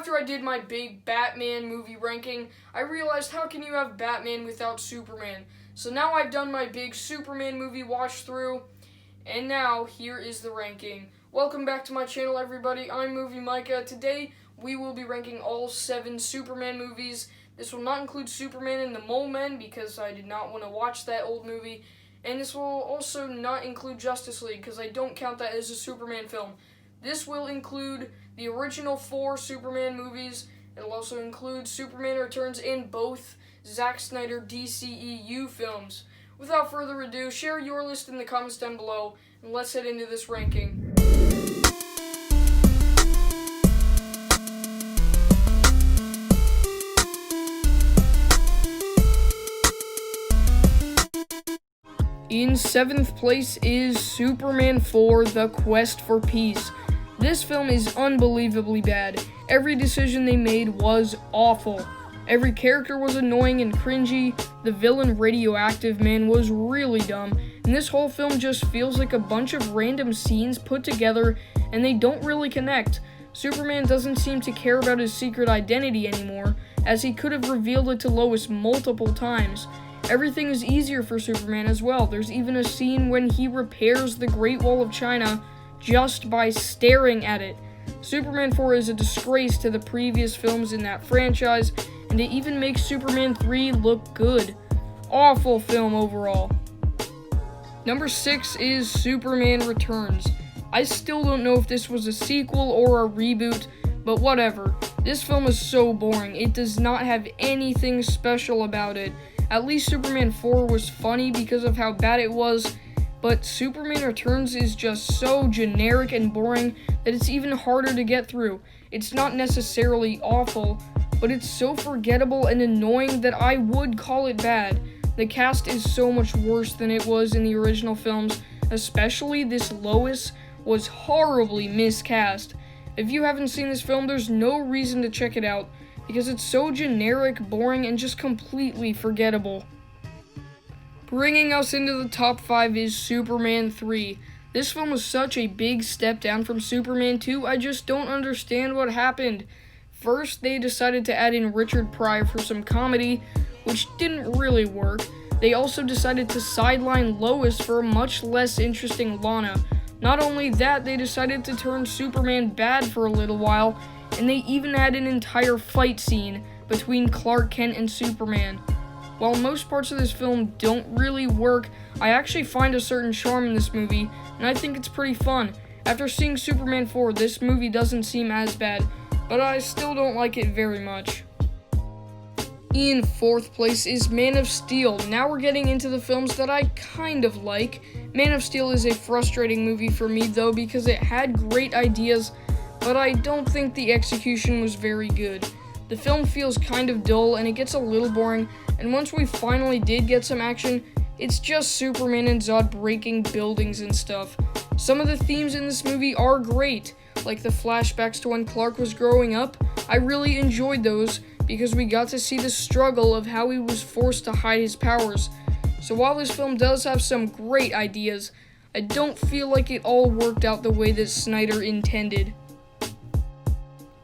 after I did my big Batman movie ranking, I realized how can you have Batman without Superman? So now I've done my big Superman movie watch through, and now here is the ranking. Welcome back to my channel, everybody. I'm Movie Micah. Today we will be ranking all 7 Superman movies. This will not include Superman and the Mole Men because I did not want to watch that old movie. And this will also not include Justice League because I don't count that as a Superman film. This will include the original 4 Superman movies. It'll also include Superman Returns in both Zack Snyder DCEU films. Without further ado, share your list in the comments down below, and let's head into this ranking. In 7th place is Superman 4: The Quest for Peace. This film is unbelievably bad. Every decision they made was awful. Every character was annoying and cringy. The villain, Radioactive Man, was really dumb. And this whole film just feels like a bunch of random scenes put together and they don't really connect. Superman doesn't seem to care about his secret identity anymore, as he could have revealed it to Lois multiple times. Everything is easier for Superman as well. There's even a scene when he repairs the Great Wall of China just by staring at it. Superman 4 is a disgrace to the previous films in that franchise, and it even makes Superman 3 look good. Awful film overall. Number 6 is Superman Returns. I still don't know if this was a sequel or a reboot, but whatever. This film is so boring. It does not have anything special about it. At least Superman 4 was funny because of how bad it was, but Superman Returns is just so generic and boring that it's even harder to get through. It's not necessarily awful, but it's so forgettable and annoying that I would call it bad. The cast is so much worse than it was in the original films, especially this Lois was horribly miscast. If you haven't seen this film, there's no reason to check it out, because it's so generic, boring, and just completely forgettable. Bringing us into the top 5 is Superman 3. This film was such a big step down from Superman 2, I just don't understand what happened. First, they decided to add in Richard Pryor for some comedy, which didn't really work. They also decided to sideline Lois for a much less interesting Lana. Not only that, they decided to turn Superman bad for a little while, and they even had an entire fight scene between Clark Kent and Superman. While most parts of this film don't really work, I actually find a certain charm in this movie, and I think it's pretty fun. After seeing Superman 4, this movie doesn't seem as bad, but I still don't like it very much. In 4th place is Man of Steel. Now we're getting into the films that I kind of like. Man of Steel is a frustrating movie for me though because it had great ideas, but I don't think the execution was very good. The film feels kind of dull and it gets a little boring, and once we finally did get some action, it's just Superman and Zod breaking buildings and stuff. Some of the themes in this movie are great, like the flashbacks to when Clark was growing up. I really enjoyed those because we got to see the struggle of how he was forced to hide his powers. So while this film does have some great ideas, I don't feel like it all worked out the way that Snyder intended.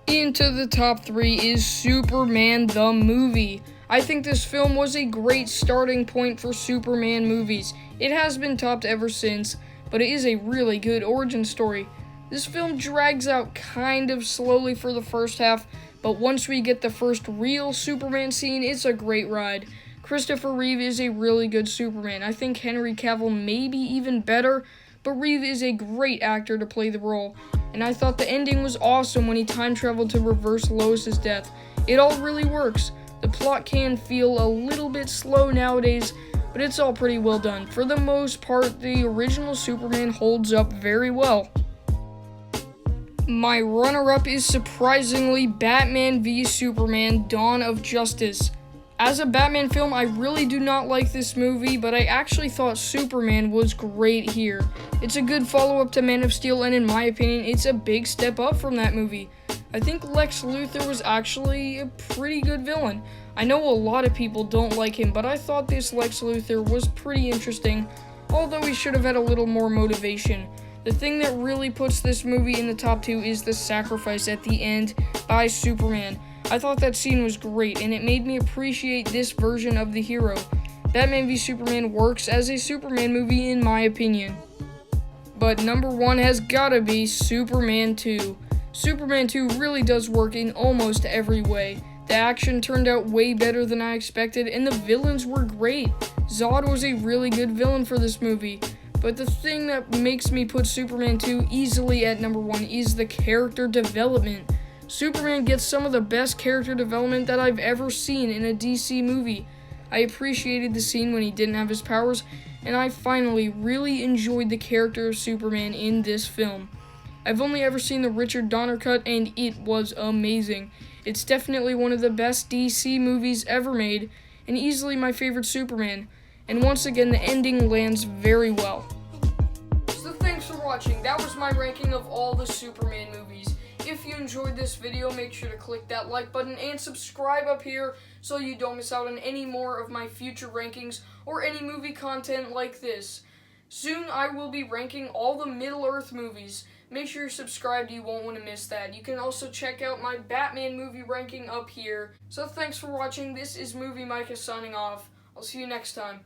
Into the top 3 is Superman the Movie. I think this film was a great starting point for Superman movies. It has been topped ever since, but it is a really good origin story. This film drags out kind of slowly for the first half, but once we get the first real Superman scene, it's a great ride. Christopher Reeve is a really good Superman. I think Henry Cavill may be even better, but Reeve is a great actor to play the role. And I thought the ending was awesome when he time traveled to reverse Lois's death. It all really works. The plot can feel a little bit slow nowadays, but it's all pretty well done. For the most part, the original Superman holds up very well. My runner-up is surprisingly Batman v Superman: Dawn of Justice. As a Batman film, I really do not like this movie, but I actually thought Superman was great here. It's a good follow-up to Man of Steel, and in my opinion, it's a big step up from that movie. I think Lex Luthor was actually a pretty good villain. I know a lot of people don't like him, but I thought this Lex Luthor was pretty interesting, although he should have had a little more motivation. The thing that really puts this movie in the top 2 is the sacrifice at the end by Superman. I thought that scene was great, and it made me appreciate this version of the hero. Batman v Superman works as a Superman movie in my opinion. But number 1 has gotta be Superman 2. Superman 2 really does work in almost every way. The action turned out way better than I expected, and the villains were great. Zod was a really good villain for this movie. But the thing that makes me put Superman 2 easily at number 1 is the character development. Superman gets some of the best character development that I've ever seen in a DC movie. I appreciated the scene when he didn't have his powers, and I finally really enjoyed the character of Superman in this film. I've only ever seen the Richard Donner cut, and it was amazing. It's definitely one of the best DC movies ever made, and easily my favorite Superman. And once again, the ending lands very well. So thanks for watching. That was my ranking of all the Superman movies. If you enjoyed this video, make sure to click that like button and subscribe up here so you don't miss out on any more of my future rankings or any movie content like this. Soon I will be ranking all the Middle-earth movies. Make sure you're subscribed, you won't want to miss that. You can also check out my Batman movie ranking up here. So thanks for watching. This is Movie Micah signing off. I'll see you next time.